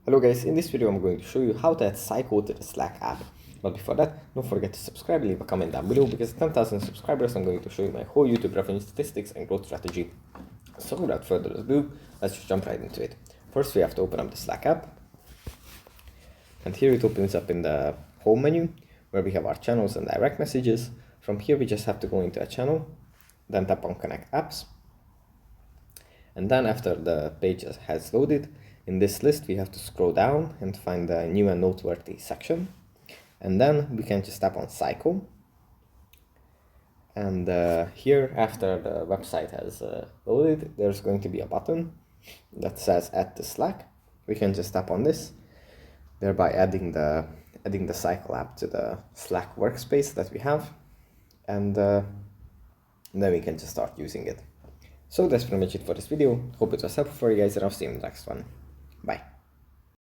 Hello guys, in this video I'm going to show you how to add Psycho to the Slack app. But before that, don't forget to subscribe and leave a comment down below because at 10,000 subscribers I'm going to show you my whole YouTube revenue statistics and growth strategy. So without further ado, let's just jump right into it. First we have to open up the Slack app. And here it opens up in the home menu where we have our channels and direct messages. From here we just have to go into a channel, then tap on Connect Apps. And then after the page has loaded, in this list we have to scroll down and find the new and noteworthy section. And then we can just tap on Psycho. And here, after the website has loaded, there's going to be a button that says Add to Slack. We can just tap on this, thereby adding the Psycho app to the Slack workspace that we have. And then we can just start using it. So that's pretty much it for this video. Hope it was helpful for you guys, and I'll see you in the next one. Bye.